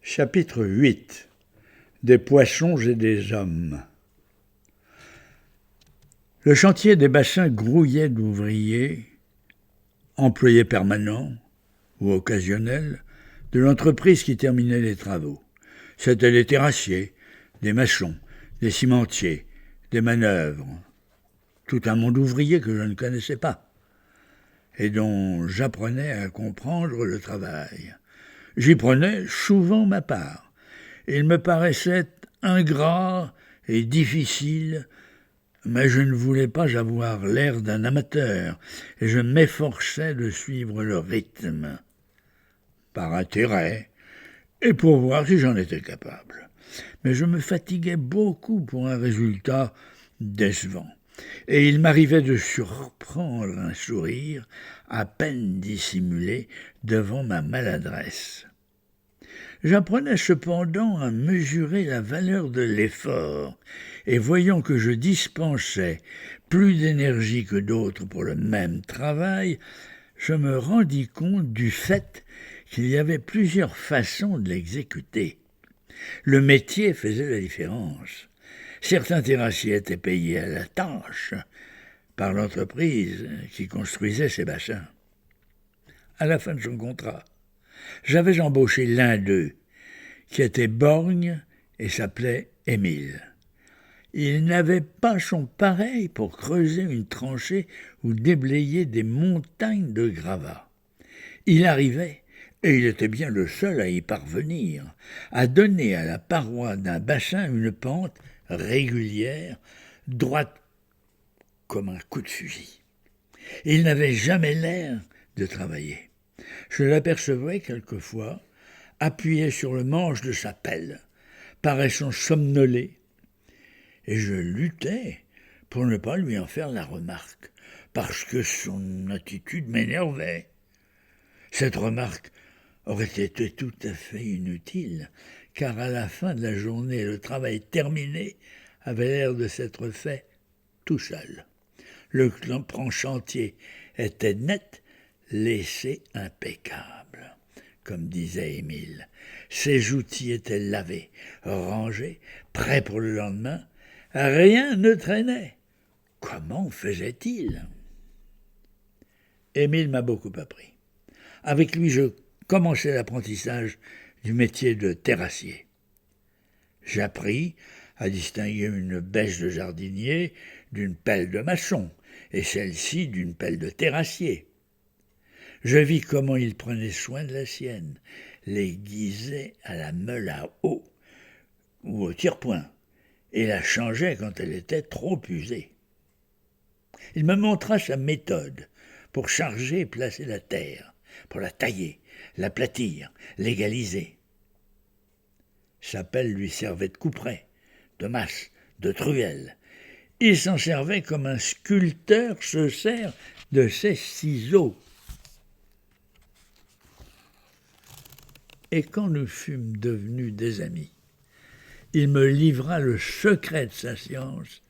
Chapitre 8 Des poissons et des hommes. Le chantier des bassins grouillait d'ouvriers, employés permanents ou occasionnels, de l'entreprise qui terminait les travaux. C'étaient des terrassiers, des maçons, des cimentiers, des manœuvres. Tout un monde ouvrier que je ne connaissais pas et dont j'apprenais à comprendre le travail. J'y prenais souvent ma part. Il me paraissait ingrat et difficile, mais je ne voulais pas avoir l'air d'un amateur, et je m'efforçais de suivre le rythme, par intérêt, et pour voir si j'en étais capable. Mais je me fatiguais beaucoup pour un résultat décevant, et il m'arrivait de surprendre un sourire à peine dissimulé devant ma maladresse. J'apprenais cependant à mesurer la valeur de l'effort, et voyant que je dispensais plus d'énergie que d'autres pour le même travail, je me rendis compte du fait qu'il y avait plusieurs façons de l'exécuter. Le métier faisait la différence. Certains terrassiers étaient payés à la tâche par l'entreprise qui construisait ces bassins. À la fin de son contrat, j'avais embauché l'un d'eux, qui était borgne et s'appelait Émile. Il n'avait pas son pareil pour creuser une tranchée ou déblayer des montagnes de gravats. Il arrivait, et il était bien le seul à y parvenir, à donner à la paroi d'un bassin une pente régulière, droite comme un coup de fusil. Il n'avait jamais l'air de travailler. Je l'apercevais quelquefois, appuyé sur le manche de sa pelle, paraissant somnolé, et je luttais pour ne pas lui en faire la remarque, parce que son attitude m'énervait. Cette remarque aurait été tout à fait inutile, car à la fin de la journée, le travail terminé avait l'air de s'être fait tout seul. Le plan chantier était net, laissé impeccable, comme disait Émile. Ses outils étaient lavés, rangés, prêts pour le lendemain. Rien ne traînait. Comment faisait-il ? Émile m'a beaucoup appris. Avec lui, je commençai l'apprentissage du métier de terrassier. J'appris à distinguer une bêche de jardinier d'une pelle de maçon, et celle-ci d'une pelle de terrassier. Je vis comment il prenait soin de la sienne, l'aiguisait à la meule à eau ou au tire-point, et la changeait quand elle était trop usée. Il me montra sa méthode pour charger et placer la terre, pour la tailler, l'aplatir, l'égaliser. Sa pelle lui servait de couperet, de masse, de truelle. Il s'en servait comme un sculpteur se sert de ses ciseaux. Et quand nous fûmes devenus des amis, il me livra le secret de sa science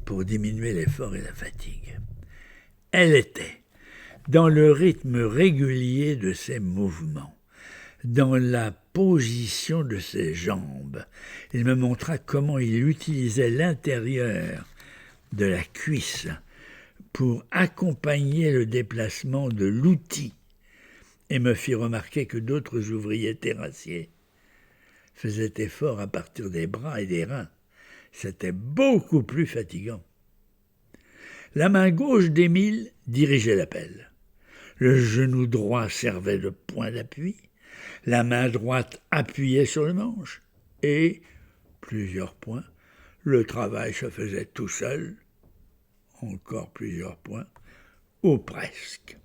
pour diminuer l'effort et la fatigue. Elle était dans le rythme régulier de ses mouvements, dans la position de ses jambes. Il me montra comment il utilisait l'intérieur de la cuisse pour accompagner le déplacement de l'outil, et me fit remarquer que d'autres ouvriers terrassiers faisaient effort à partir des bras et des reins. C'était beaucoup plus fatigant. La main gauche d'Émile dirigeait la pelle. Le genou droit servait de point d'appui. La main droite appuyait sur le manche. Et, plusieurs points, le travail se faisait tout seul. Encore plusieurs points, ou presque.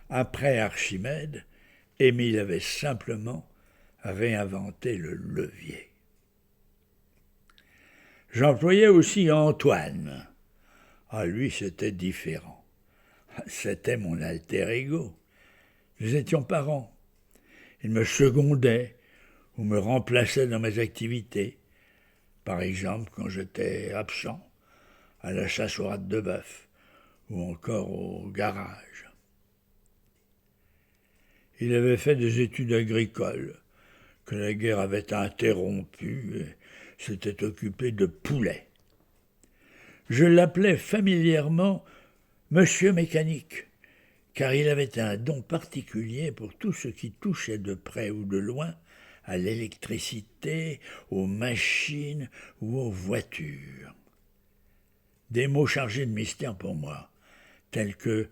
Après Archimède, Émile avait simplement réinventé le levier. J'employais aussi Antoine. Ah, lui, c'était différent. C'était mon alter ego. Nous étions parents. Il me secondait ou me remplaçait dans mes activités. Par exemple, quand j'étais absent, à la chasse aux rate de bœuf ou encore au garage. Il avait fait des études agricoles, que la guerre avait interrompues, et s'était occupé de poulets. Je l'appelais familièrement Monsieur Mécanique, car il avait un don particulier pour tout ce qui touchait de près ou de loin à l'électricité, aux machines ou aux voitures. Des mots chargés de mystère pour moi, tels que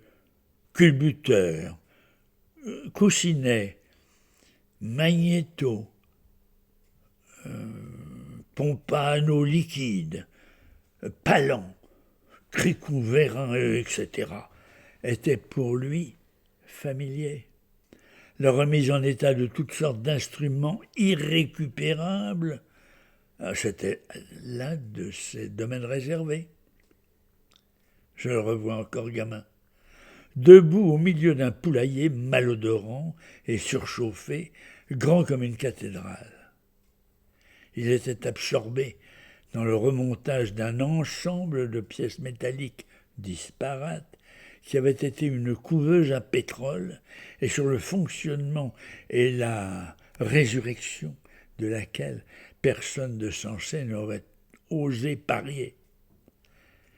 culbuteur, coussinet, magnéto, pompe à anneau liquide, palan, cricou vérin, etc., étaient pour lui familiers. La remise en état de toutes sortes d'instruments irrécupérables, c'était l'un de ses domaines réservés. Je le revois encore gamin, debout au milieu d'un poulailler malodorant et surchauffé, grand comme une cathédrale. Il était absorbé dans le remontage d'un ensemble de pièces métalliques disparates qui avait été une couveuse à pétrole et sur le fonctionnement et la résurrection de laquelle personne de sensé n'aurait osé parier.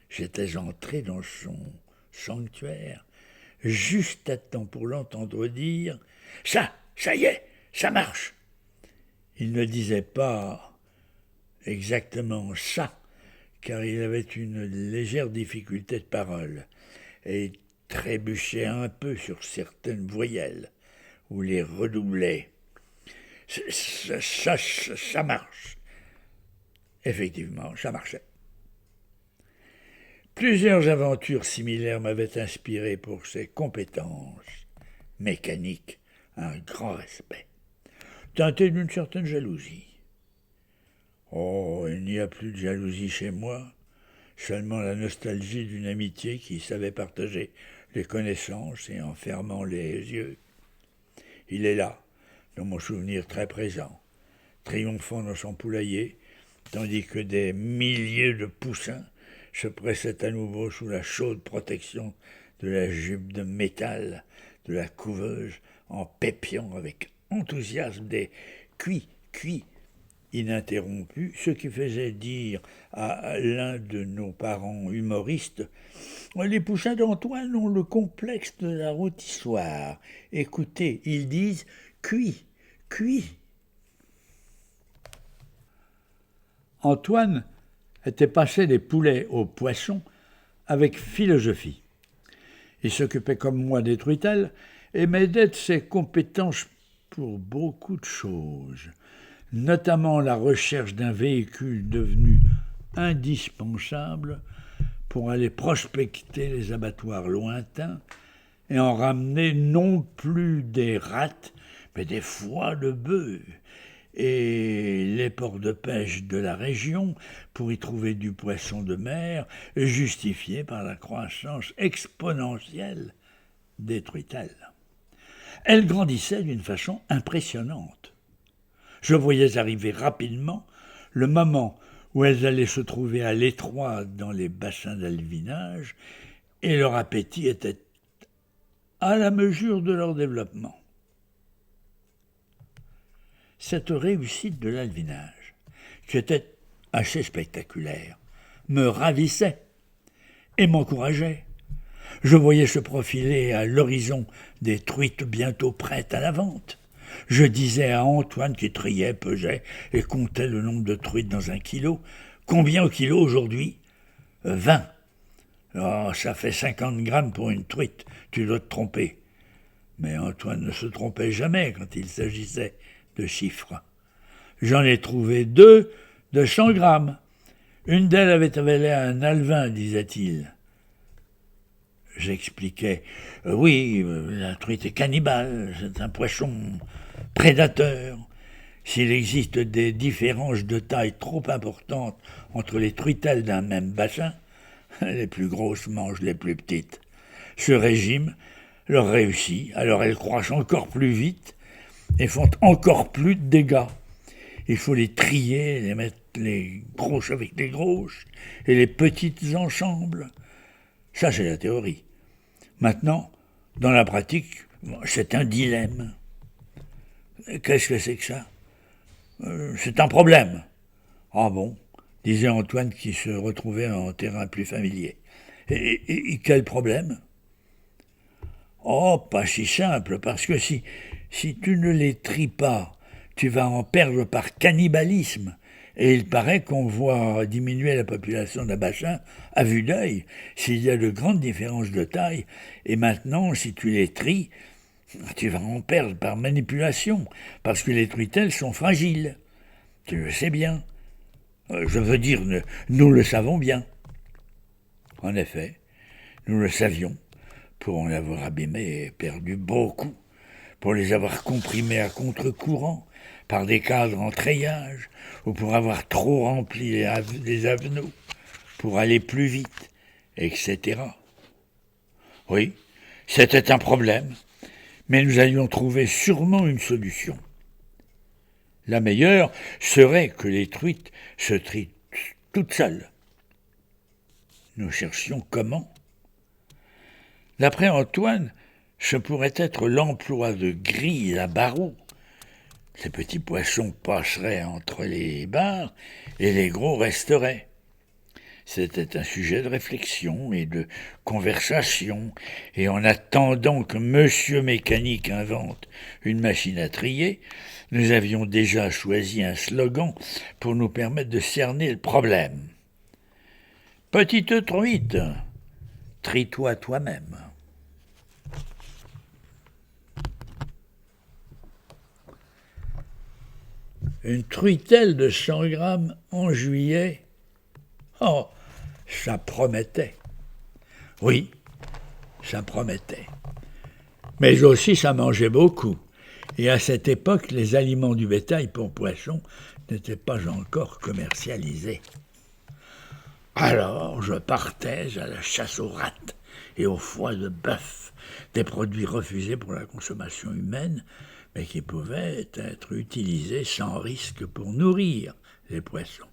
J'étais entré dans son sanctuaire, juste à temps pour l'entendre dire « Ça y est, ça marche !» Il ne disait pas exactement ça, car il avait une légère difficulté de parole, et trébuchait un peu sur certaines voyelles, ou les redoublait. Ça marche. Effectivement, ça marchait. Plusieurs aventures similaires m'avaient inspiré pour ses compétences mécaniques un grand respect, teinté d'une certaine jalousie. Oh, il n'y a plus de jalousie chez moi, seulement la nostalgie d'une amitié qui savait partager les connaissances et en fermant les yeux. Il est là, dans mon souvenir très présent, triomphant dans son poulailler, tandis que des milliers de poussins se pressaient à nouveau sous la chaude protection de la jupe de métal de la couveuse, en pépiant avec enthousiasme des cuits ininterrompus, ce qui faisait dire à l'un de nos parents humoristes « Les poussins d'Antoine ont le complexe de la rôtissoire. Écoutez, ils disent « cuit ». Antoine était passé des poulets aux poissons avec philosophie. Il s'occupait comme moi des truitelles et m'aidait de ses compétences pour beaucoup de choses, notamment la recherche d'un véhicule devenu indispensable pour aller prospecter les abattoirs lointains et en ramener non plus des rats, mais des foies de bœuf et les ports de pêche de la région pour y trouver du poisson de mer, justifié par la croissance exponentielle des truitelles. Elles grandissaient d'une façon impressionnante. Je voyais arriver rapidement le moment où elles allaient se trouver à l'étroit dans les bassins d'alvinage, et leur appétit était à la mesure de leur développement. Cette réussite de l'alvinage, qui était assez spectaculaire, me ravissait et m'encourageait. Je voyais se profiler à l'horizon des truites bientôt prêtes à la vente. Je disais à Antoine qui triait, pesait et comptait le nombre de truites dans un kilo. « Combien au kilo aujourd'hui ?»« 20. »« Oh, ça fait 50 grammes pour une truite, tu dois te tromper. » Mais Antoine ne se trompait jamais quand il s'agissait de chiffres. J'en ai trouvé 2 de 100 grammes. Une d'elles avait avalé un alevin, disait-il. J'expliquais. Oui, la truite est cannibale, c'est un poisson prédateur. S'il existe des différences de taille trop importantes entre les truitelles d'un même bassin, les plus grosses mangent les plus petites. Ce régime leur réussit, alors elles croissent encore plus vite et font encore plus de dégâts. Il faut les trier, les mettre les grosses avec les grosses et les petites ensemble. Ça, c'est la théorie. Maintenant, dans la pratique, c'est un dilemme. Qu'est-ce que c'est que ça ? C'est un problème. Ah bon, disait Antoine qui se retrouvait en terrain plus familier. Et quel problème ? Oh, pas si simple, parce que si tu ne les tries pas, tu vas en perdre par cannibalisme. Et il paraît qu'on voit diminuer la population d'Abachin à vue d'œil, s'il y a de grandes différences de taille. Et maintenant, si tu les tries, tu vas en perdre par manipulation, parce que les truitelles sont fragiles. Tu le sais bien. Je veux dire, nous le savons bien. En effet, nous le savions, pour en avoir abîmé et perdu beaucoup, pour les avoir comprimés à contre-courant, par des cadres en treillage, ou pour avoir trop rempli les avenaux, pour aller plus vite, etc. Oui, c'était un problème, mais nous allions trouver sûrement une solution. La meilleure serait que les truites se trient toutes seules. Nous cherchions comment. D'après Antoine, ce pourrait être l'emploi de grilles à barreaux. Ces petits poissons passeraient entre les barres et les gros resteraient. C'était un sujet de réflexion et de conversation, et en attendant que Monsieur Mécanique invente une machine à trier, nous avions déjà choisi un slogan pour nous permettre de cerner le problème. Petite truite, trie-toi toi-même. Une truitelle de 100 grammes en juillet, oh, ça promettait. Oui, ça promettait. Mais aussi ça mangeait beaucoup. Et à cette époque, les aliments du bétail pour poissons n'étaient pas encore commercialisés. Alors je partais à la chasse aux rats et au foie de bœuf, des produits refusés pour la consommation humaine, mais qui pouvaient être utilisés sans risque pour nourrir les poissons.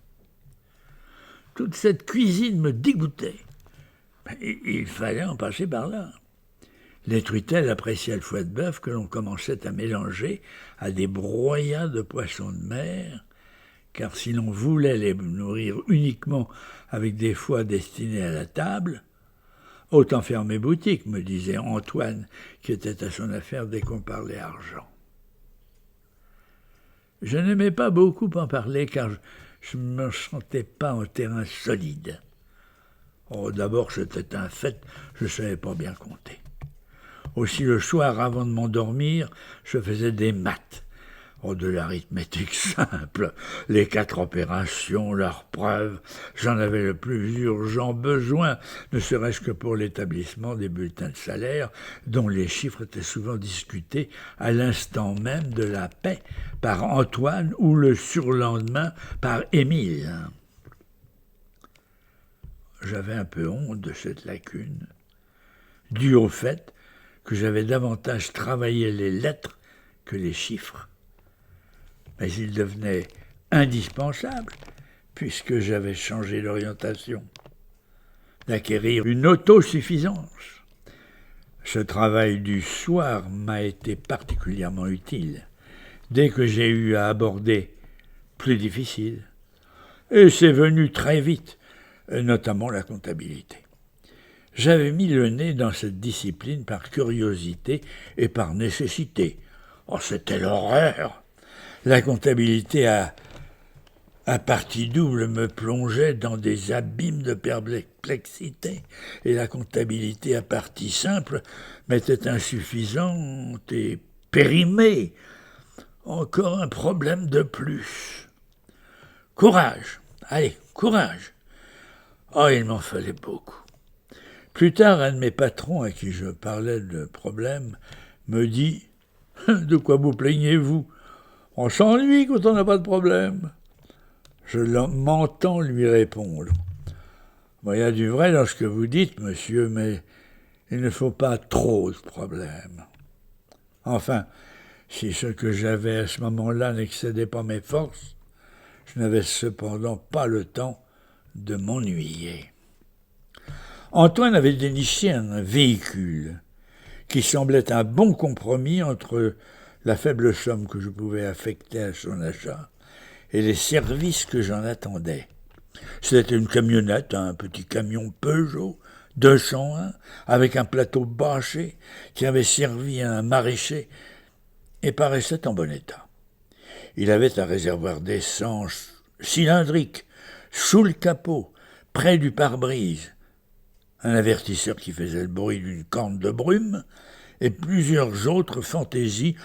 Toute cette cuisine me dégoûtait. Il fallait en passer par là. Les truitelles appréciaient le foie de bœuf que l'on commençait à mélanger à des broyats de poissons de mer, car si l'on voulait les nourrir uniquement avec des foies destinés à la table, autant fermer boutique, me disait Antoine, qui était à son affaire dès qu'on parlait argent. Je n'aimais pas beaucoup en parler, car je ne me sentais pas en terrain solide. Oh, d'abord, c'était un fait, je ne savais pas bien compter. Aussi, le soir, avant de m'endormir, je faisais des maths. Oh, de l'arithmétique simple, les 4 opérations, leurs preuves. J'en avais le plus urgent besoin, ne serait-ce que pour l'établissement des bulletins de salaire, dont les chiffres étaient souvent discutés à l'instant même de la paie par Antoine ou le surlendemain par Émile. J'avais un peu honte de cette lacune, due au fait que j'avais davantage travaillé les lettres que les chiffres. Mais il devenait indispensable, puisque j'avais changé d'orientation, d'acquérir une autosuffisance. Ce travail du soir m'a été particulièrement utile, dès que j'ai eu à aborder plus difficile. Et c'est venu très vite, notamment la comptabilité. J'avais mis le nez dans cette discipline par curiosité et par nécessité. Oh, c'était l'horreur. La comptabilité à partie double me plongeait dans des abîmes de perplexité, et la comptabilité à partie simple m'était insuffisante et périmée. Encore un problème de plus. Courage, allez, courage. Oh, il m'en fallait beaucoup. Plus tard, un de mes patrons à qui je parlais de problème me dit « De quoi vous plaignez-vous ? On s'ennuie quand on n'a pas de problème. » Je m'entends lui répondre « Il y a du vrai dans ce que vous dites, monsieur, mais il ne faut pas trop de problèmes. » Enfin, si ce que j'avais à ce moment-là n'excédait pas mes forces, je n'avais cependant pas le temps de m'ennuyer. Antoine avait déniché un véhicule qui semblait un bon compromis entre la faible somme que je pouvais affecter à son achat et les services que j'en attendais. C'était une camionnette, un petit camion Peugeot 201, avec un plateau bâché qui avait servi à un maraîcher et paraissait en bon état. Il avait un réservoir d'essence cylindrique sous le capot, près du pare-brise, un avertisseur qui faisait le bruit d'une corne de brume et plusieurs autres fantaisies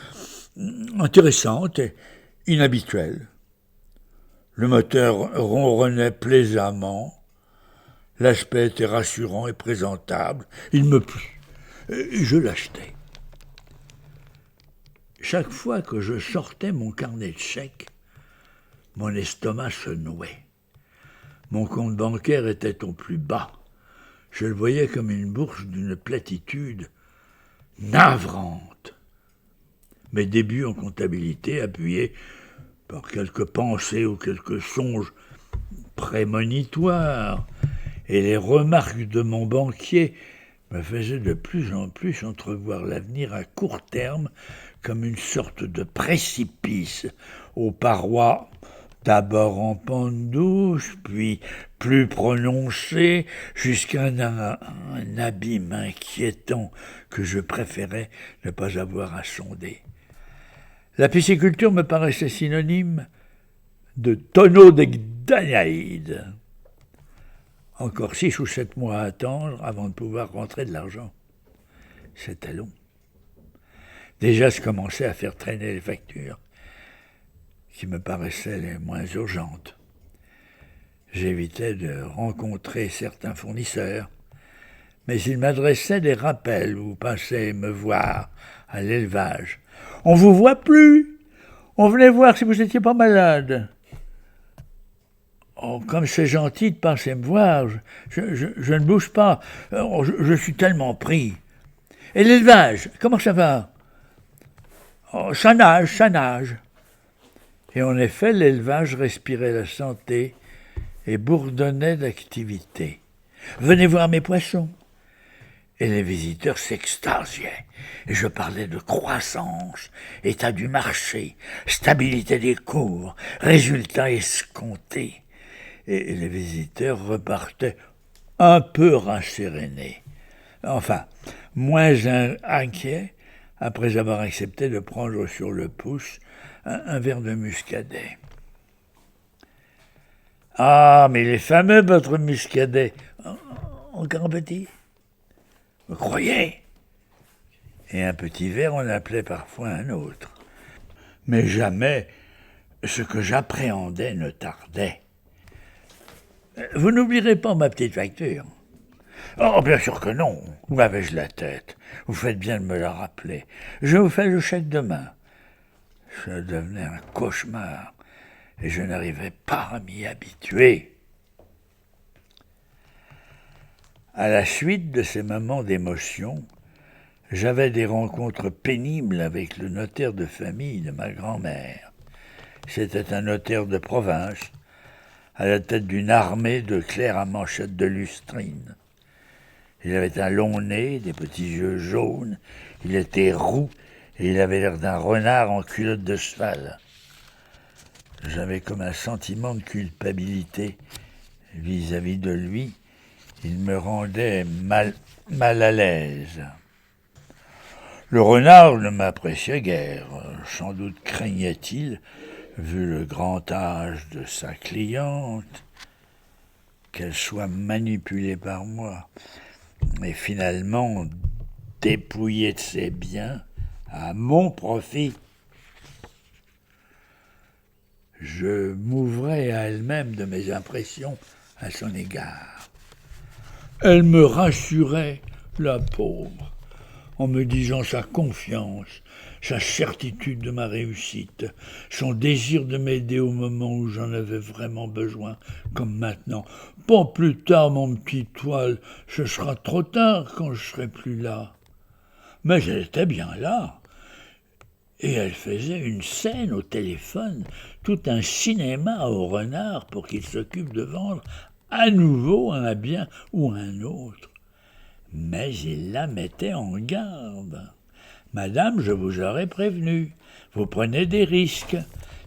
intéressantes et inhabituelles. Le moteur ronronnait plaisamment, l'aspect était rassurant et présentable, il me plut, et je l'achetai. Chaque fois que je sortais mon carnet de chèques, mon estomac se nouait. Mon compte bancaire était au plus bas. Je le voyais comme une bourse d'une platitude navrante. Mes débuts en comptabilité, appuyés par quelques pensées ou quelques songes prémonitoires, et les remarques de mon banquier me faisaient de plus en plus entrevoir l'avenir à court terme comme une sorte de précipice aux parois d'abord en pente douce, puis plus prononcée, jusqu'à un abîme inquiétant que je préférais ne pas avoir à sonder. La pisciculture me paraissait synonyme de tonneau de Danaïde. Encore 6 ou 7 mois à attendre avant de pouvoir rentrer de l'argent. C'était long. Déjà, je commençais à faire traîner les factures, qui me paraissaient les moins urgentes. J'évitais de rencontrer certains fournisseurs, mais ils m'adressaient des rappels ou passaient me voir à l'élevage. « On vous voit plus. On venait voir si vous n'étiez pas malade. » Oh, comme c'est gentil de passer me voir, je ne bouge pas. Oh, je suis tellement pris. Et l'élevage, comment ça va? Oh, ça nage. Et en effet, l'élevage respirait la santé et bourdonnait d'activité. Venez voir mes poissons. Et les visiteurs s'extasiaient. Et je parlais de croissance, état du marché, stabilité des cours, résultats escomptés. Et les visiteurs repartaient un peu rassérénés. Enfin, moins inquiets, après avoir accepté de prendre sur le pouce un verre de muscadet. « Ah, mais les fameux votre muscadet, encore un petit? Vous croyez? » Et un petit verre, on appelait parfois un autre. Mais jamais ce que j'appréhendais ne tardait. « Vous n'oublierez pas ma petite facture? » « Oh, bien sûr que non. Où avais-je la tête? Vous faites bien de me la rappeler. Je vous fais le chèque demain. » Ça devenait un cauchemar, et je n'arrivais pas à m'y habituer. À la suite de ces moments d'émotion, j'avais des rencontres pénibles avec le notaire de famille de ma grand-mère. C'était un notaire de province, à la tête d'une armée de clercs à manchettes de lustrine. Il avait un long nez, des petits yeux jaunes, il était roux et il avait l'air d'un renard en culotte de cheval. J'avais comme un sentiment de culpabilité vis-à-vis de lui. Il me rendait mal à l'aise. Le renard ne m'appréciait guère, sans doute craignait-il, vu le grand âge de sa cliente, qu'elle soit manipulée par moi, mais finalement dépouillée de ses biens à mon profit. Je m'ouvrais à elle-même de mes impressions à son égard. Elle me rassurait, la pauvre, en me disant sa confiance, sa certitude de ma réussite, son désir de m'aider au moment où j'en avais vraiment besoin, comme maintenant. « Pas plus tard, mon petit Toile, ce sera trop tard quand je serai plus là. » Mais elle était bien là. Et elle faisait une scène au téléphone, tout un cinéma au renard pour qu'il s'occupe de vendre à nouveau un bien ou un autre. Mais il la mettait en garde. Madame, je vous aurais prévenu. Vous prenez des risques.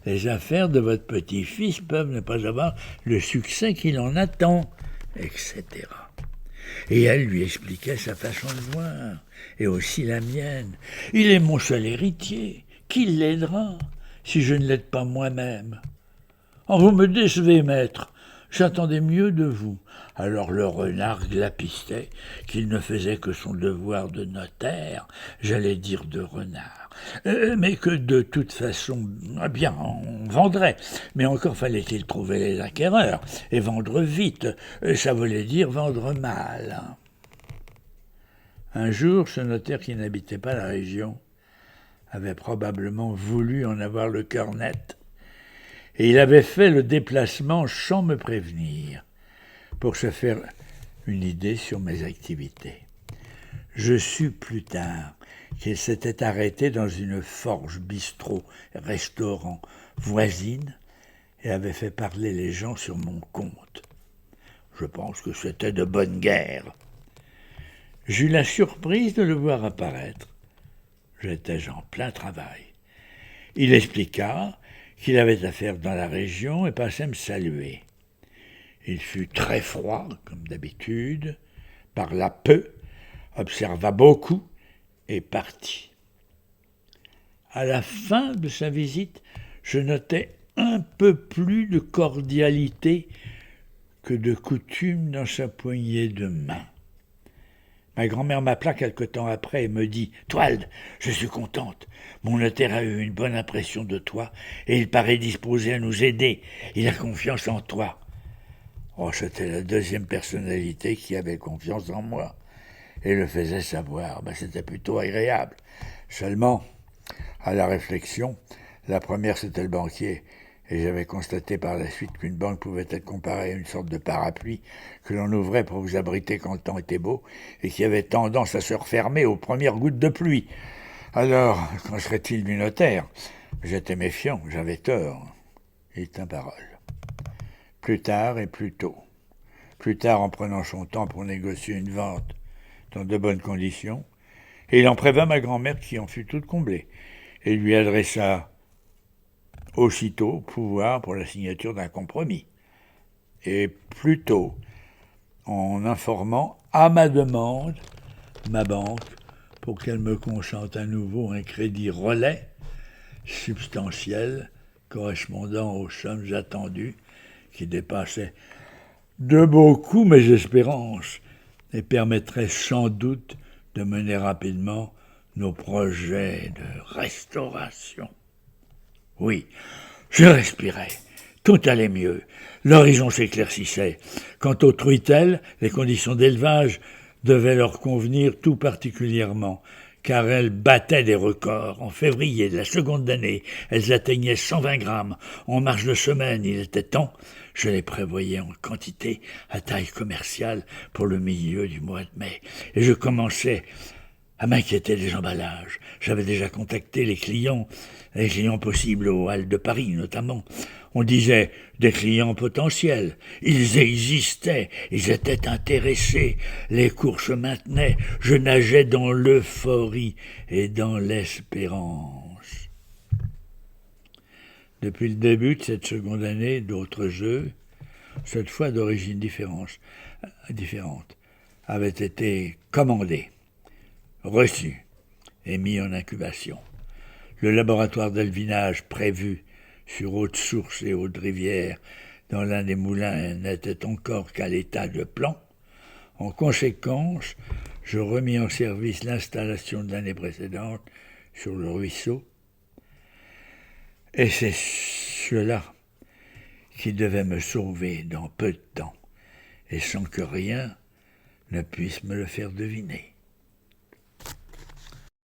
Les affaires de votre petit-fils peuvent ne pas avoir le succès qu'il en attend, etc. Et elle lui expliquait sa façon de voir, et aussi la mienne. Il est mon seul héritier. Qui l'aidera si je ne l'aide pas moi-même? Oh, vous me décevez, maître. J'attendais mieux de vous. Alors le renard glapistait qu'il ne faisait que son devoir de notaire, j'allais dire de renard. Mais que de toute façon, bien, on vendrait. Mais encore fallait-il trouver les acquéreurs, et vendre vite. Ça voulait dire vendre mal. Un jour, ce notaire qui n'habitait pas la région avait probablement voulu en avoir le cœur net, et il avait fait le déplacement sans me prévenir, pour se faire une idée sur mes activités. Je sus plus tard qu'il s'était arrêté dans une forge bistrot-restaurant voisine et avait fait parler les gens sur mon compte. Je pense que c'était de bonne guerre. J'eus la surprise de le voir apparaître. J'étais en plein travail. Il expliqua qu'il avait affaire dans la région et passait me saluer. Il fut très froid, comme d'habitude, parla peu, observa beaucoup et partit. À la fin de sa visite, je notais un peu plus de cordialité que de coutume dans sa poignée de main. Ma grand-mère m'appela quelque temps après et me dit « Toilde, je suis contente. Mon notaire a eu une bonne impression de toi et il paraît disposé à nous aider. Il a confiance en toi. » Oh, c'était la deuxième personnalité qui avait confiance en moi et le faisait savoir. C'était plutôt agréable. Seulement, à la réflexion, la première c'était le banquier, et j'avais constaté par la suite qu'une banque pouvait être comparée à une sorte de parapluie que l'on ouvrait pour vous abriter quand le temps était beau et qui avait tendance à se refermer aux premières gouttes de pluie. Alors, qu'en serait-il du notaire? J'étais méfiant, j'avais tort. Il tint parole. Plus tard et plus tôt. Plus tard en prenant son temps pour négocier une vente dans de bonnes conditions, et il en prévint ma grand-mère qui en fut toute comblée, et lui adressa aussitôt pouvoir pour la signature d'un compromis. Et plus tôt, en informant à ma demande ma banque pour qu'elle me consente à nouveau un crédit relais substantiel correspondant aux sommes attendues qui dépassaient de beaucoup mes espérances et permettrait sans doute de mener rapidement nos projets de restauration. Oui, je respirais. Tout allait mieux. L'horizon s'éclaircissait. Quant aux truitelles, les conditions d'élevage devaient leur convenir tout particulièrement, car elles battaient des records. En février de la seconde année, elles atteignaient 120 grammes. En marge de semaine, il était temps. Je les prévoyais en quantité à taille commerciale pour le milieu du mois de mai. Et je commençais à m'inquiéter des emballages. J'avais déjà contacté les clients possibles aux Halles de Paris notamment. On disait des clients potentiels. Ils existaient, ils étaient intéressés. Les cours se maintenaient. Je nageais dans l'euphorie et dans l'espérance. Depuis le début de cette seconde année, d'autres jeux, cette fois d'origine différente, avaient été commandés, reçus et mis en incubation. Le laboratoire d'alvinage prévu sur Haute-Source et Haute-Rivière dans l'un des moulins n'était encore qu'à l'état de plan. En conséquence, je remis en service l'installation de l'année précédente sur le ruisseau, et c'est cela qui devait me sauver dans peu de temps, et sans que rien ne puisse me le faire deviner.